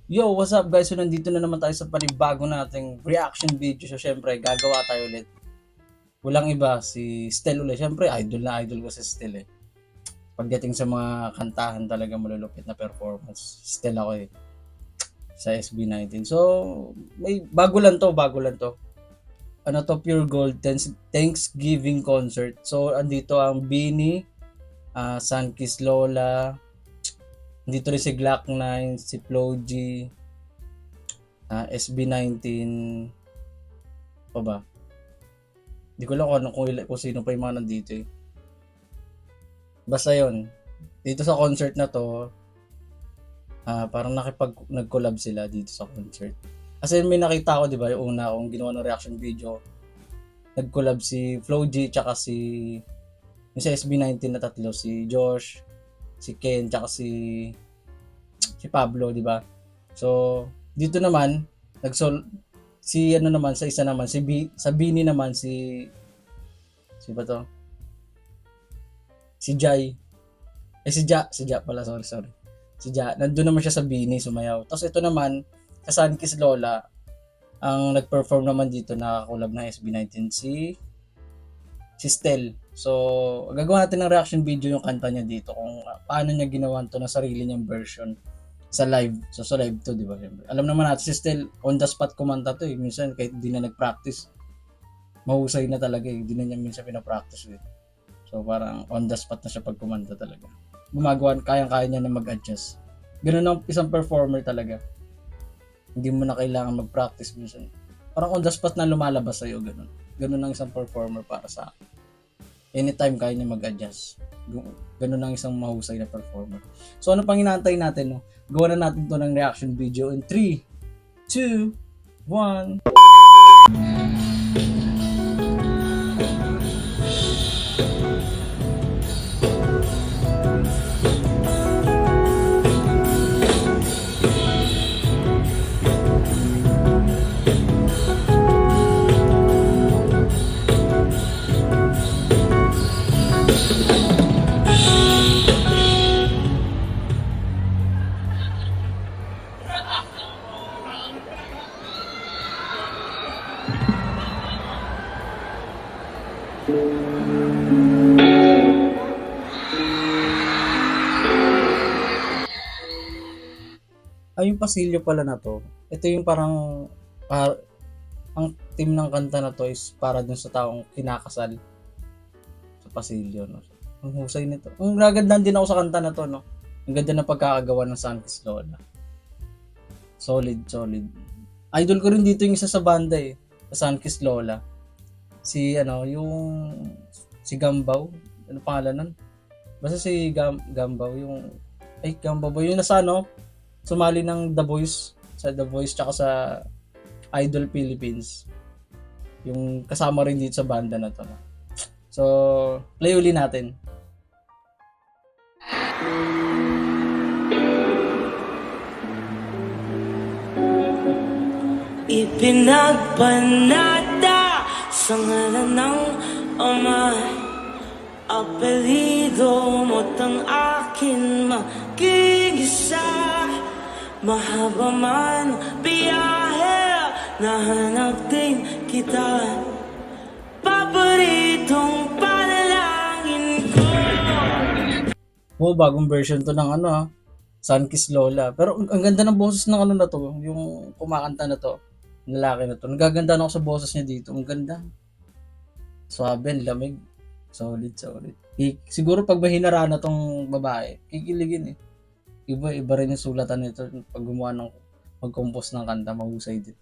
Yo, what's up guys? So nandito na naman tayo sa panibago nating reaction video. So syempre, gagawa tayo ulit. Walang iba, si Stel ulit. Syempre, idol na idol ko si Stel eh. Pagdating sa mga kantahan talaga malulupit na performance. Stel ako eh. Sa SB19. So, may bago lang to, bago lang to. Ano to, Pure Gold Thanksgiving Concert. So, andito ang Bini, Sunkiss Lola, dito rin si Glock 9, si Flo G, SB19, pa ba? Hindi ko lang kung sino pa yung mga nandito eh. Basta yon. Dito sa concert na to, parang nag-collab sila dito sa concert. Kasi may nakita ko, di ba, yung una kong ginawa ng reaction video, nag-collab si Flo G, tsaka yung sa SB19 na tatlo, si Josh, si Ken, tsaka si Pablo, di ba? So, dito naman, sa isa naman, sa Bini naman, ba to? Si Jai. Si Ja pala, sorry. Si Ja, nandun naman siya sa Bini, sumayaw. Tapos ito naman, sa Sunkiss Lola, ang nag-perform naman dito, nakakulab ng SB19, si Stel. So, gagawa natin ng reaction video yung kanta niya dito kung paano niya ginawa to na sarili niyang version sa live. So, sa live to, di ba? Alam naman natin, si Stel, on the spot kumanta to eh. Minsan, kahit di na nag-practice, mahusay na talaga eh. Di na niya minsan pinapractice eh. So, parang on the spot na siya pag kumanta talaga. Gumagawa, kayang-kaya niya na mag-adjust. Ganun ang isang performer talaga. Hindi mo na kailangan mag-practice minsan. Parang on the spot na lumalabas sa'yo, ganun. Ganun ang isang performer para sa akin. Anytime kaya niya mag-adjust. Ganun ang isang mahusay na performer. So ano pang inaantay natin, no? Gawa na natin to ng reaction video in 3, 2, 1. Yung pasilyo pala na to. Ito yung parang ang team ng kanta na to is para dun sa taong kinakasal sa pasilyo, no. Ang husay nito. Ang nagandaan din ako sa kanta na to, no. Ang ganda ng pagkakagawa ng Sunkiss Lola. Solid. Idol ko rin dito yung isa sa banda eh, sa Sunkiss Lola. Si Gambaw. Ano pangalan nun? Basta si Gambaw Gambaw yung nasa sumali ng The Voice, sa The Voice tsaka sa Idol Philippines. Yung kasama rin dito sa banda na to. So, play uli natin. Ipinagpanata sa ngalan ng Ama, apelido mo't ang akin magigisa. Mahaba man biyahe, nahanap din kita. Paboritong panalangin ko. Bagong version to ng Sunkiss Lola. Pero ang ganda ng boses ng na to, yung kumakanta na to, lalaki na to. Nagaganda na ako sa boses niya dito. Ang ganda. Suabe, lamig. Solid. Siguro pag mahinara na tong babae, kikiligin eh. Iba rin yung sulatan nito pag mag-compose ng kanta, mahusay din.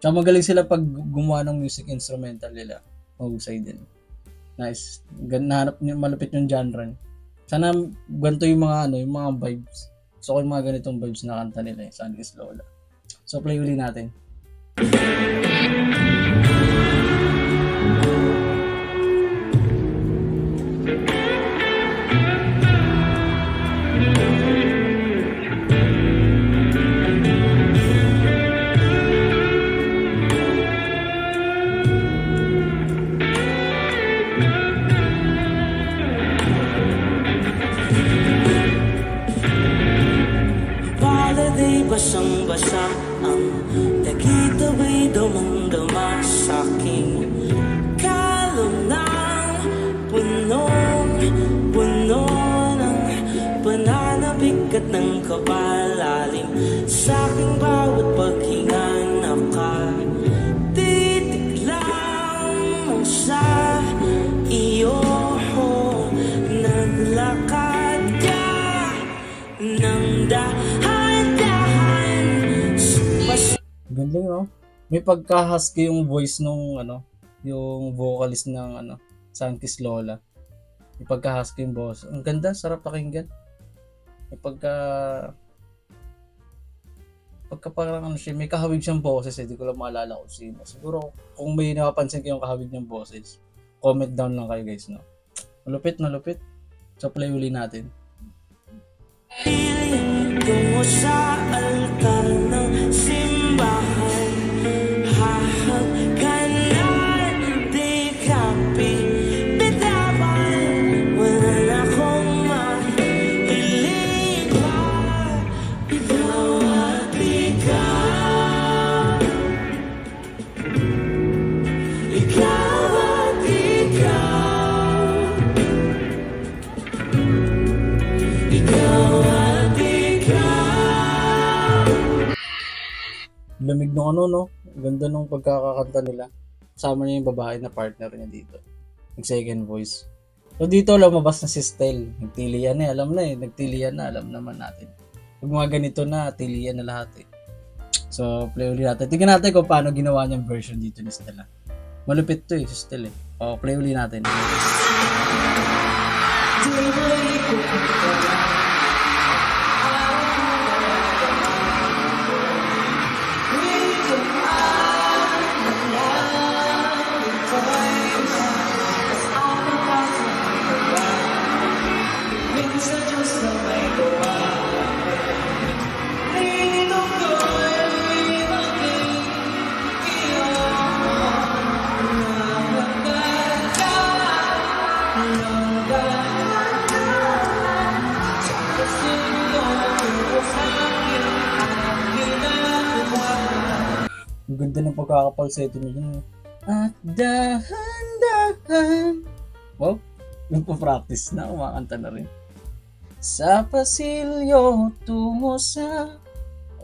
Tsaka magaling sila pag gumawa ng music instrumental nila, mahusay din. Nice. Malupit yung genre. Sana ganito yung mga vibes. So yung mga ganitong vibes na kanta nila, Sunkiss Lola. So play uli natin. Bye. palad ay basang-basa, ang dagito ay damang-dama sa'king kalong ng punong-puno ng pananabik at ng kabalalim. Sa'king bawat paghinga nakatitig lang sa iyo. Naglakad ka ng dahan-dahan. Ganda no? May pagka-husky yung voice nung yung vocalist ng Sunkiss Lola. May pagka-husky yung boss. Ang ganda, sarap pakinggan. May pagka parang siya, may kahawig siyang boses hindi ko lang maalala kung sino. Siguro kung may napapansin kayong kahawig niyang boses, comment down lang kayo guys, no? Malupit. So play uli natin. Tungo sa altar ng simbahan, hahagkanan, di kapi, bitawan, wala na akong mahiling pa. Ikaw at ikaw, ikaw at ikaw, ikaw at ikaw. Lamig nung no? Ganda nung pagkakakanta nila. Kasama niya yung babae na partner niya dito. Yung second voice. So dito lumabas na si Stel. Nagtilian na alam naman natin. Pag mga ganito na, tilian na lahat eh. So play ulit natin. Tingnan natin kung paano ginawa niyang version dito ni Stel. Malupit to si Stel eh. O, play ulit natin. Ang ganda ng pagkakapalseto niya dun. At dahan-dahan. Wow, nagpa-practice na, umakanta na rin. Sa pasilyo tungo sa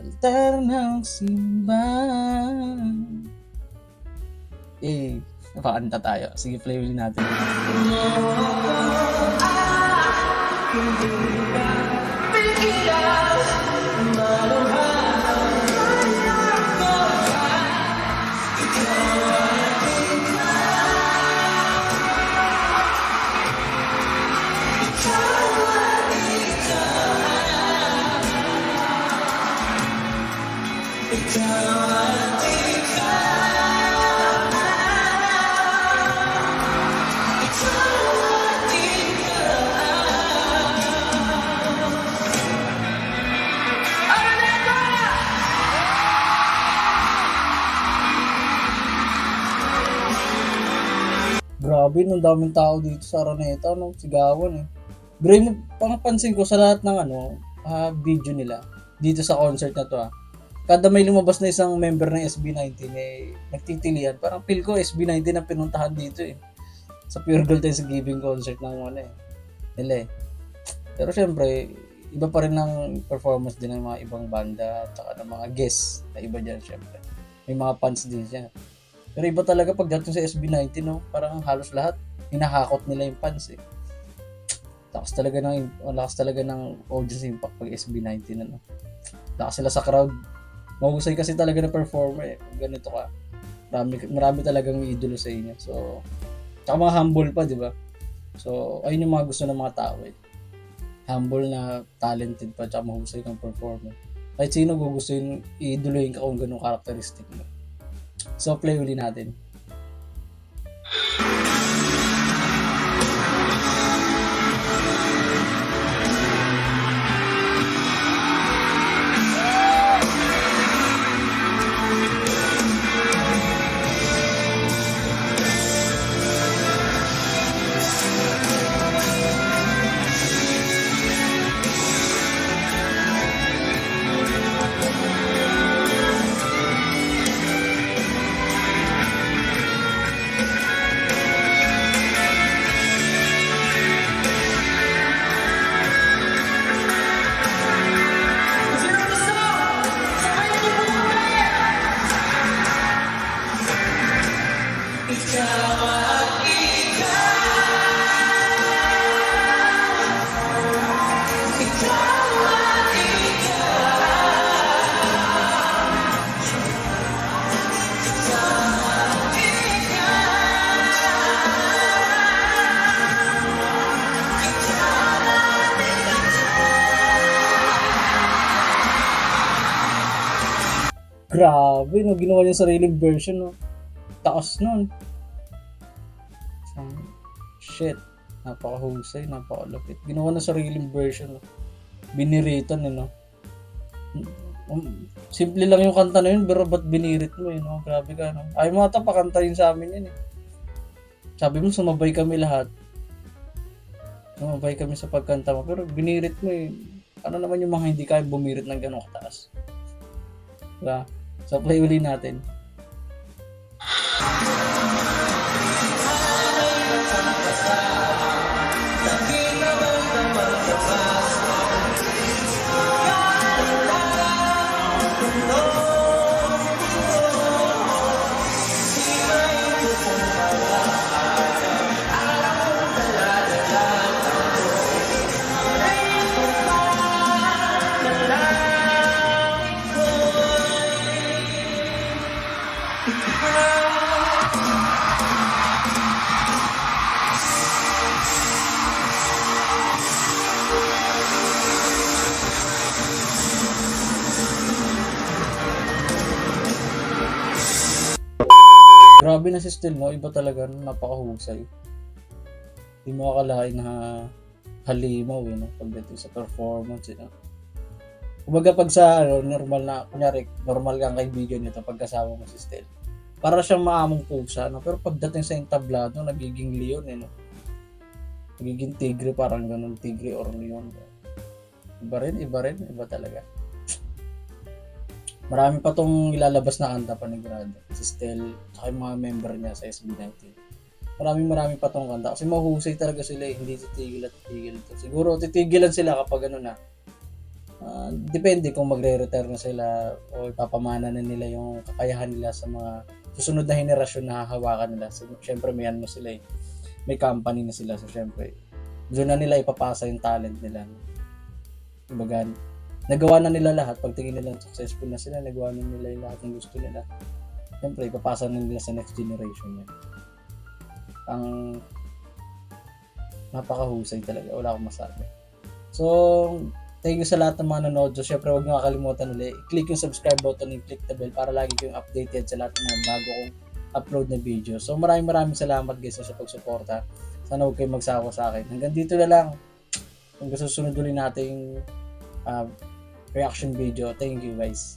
altar ng simbahan. Napakanta tayo. Sige, play ulit natin. Grabe, nung daming tao dito sa Araneta, sigawan eh. Grabe, pangapansin ko sa lahat ng video nila, dito sa concert na to kada may lumabas na isang member ng SB19 nagtitilian. Parang feel ko SB19 ang pinuntahan dito eh. Sa Pure Gold Thanksgiving concert ng nila eh. Pero syempre, iba pa rin ng performance din ng mga ibang banda at saka ng mga guests na iba dyan syempre. May mga fans din siya. Pero iba talaga pagdating sa SB19, parang halos lahat hinahakot nila yung fans eh. Lakas talaga ng audience impact pag SB19 Lakas sila sa crowd. Mahusay kasi talaga na performer eh. Kung ganito ka. Marami talagang idolo sa inyo. So, tsaka mga humble pa, di ba? So, ayun yung mga gusto ng mga tao eh. Humble na talented pa, tsaka mahusay kang performer. Kahit sino gugustuhin, idoloyin ka kung ganung karakteristik mo. So, play uli natin. Grabe, no, ginawa niya sariling version, no. Taas nun. Shit. Napakahusay, napakalapit. Ginawa na sariling version, no. Biniritan, no. Simple lang yung kanta na yun, pero ba't binirit mo, no? Grabe ka, no. Ayaw mo ata pakantayin sa amin yun, eh. Sabi mo, sumabay kami lahat. Sumabay kami sa pagkanta mo, pero binirit mo, eh. Ano naman yung mga hindi kaya bumirit ng gano'ng kataas? Diba? So, play uli natin. Grabe na si Stel, no? Iba talaga, no? Napakahusay. Hindi mo akalain na halimaw, no? Pagdating sa performance, no? Kumbaga pag sa normal na, kunyari, normal kang kaibigan nito pagkasama mo si Stel. Para siyang maamong pusa, no? Pero pagdating sa entablado, nagiging leon, no? Nagiging tigre, parang ganun, tigre or leon. Iba talaga. Marami pa tong ilalabas na kanta panigurado. Si Stel, saka yung mga member niya sa SB19. Marami pa tong kanta. Kasi mahusay talaga sila, hindi titigil at titigil. Siguro titigilan sila kapag ano na. Depende kung magre-retire na sila o ipapamana na nila yung kakayahan nila sa mga susunod na henerasyon na hahawakan nila. So, syempre may ano sila eh. May company na sila. So syempre, doon na nila ipapasa yung talent nila. Kumbaga, nagawa na nila lahat. Pag tingin nila successful na sila, nagawa na nila yung lahat ng gusto nila. Siyempre, ipapasa na nila sa next generation yan. Ang napakahusay talaga. Wala akong masabi. So, thank you sa lahat ng mga nanonood. So, syempre, huwag nyo kakalimutan ulit. I-click yung subscribe button and click the bell para lagi kayong updated sa lahat ng mga bago kong upload na video. So, maraming salamat guys sa pagsuporta. Sana huwag kayong magsawa sa akin. Hanggang dito na lang. Hanggang susunod ulit nating reaction video. Thank you guys.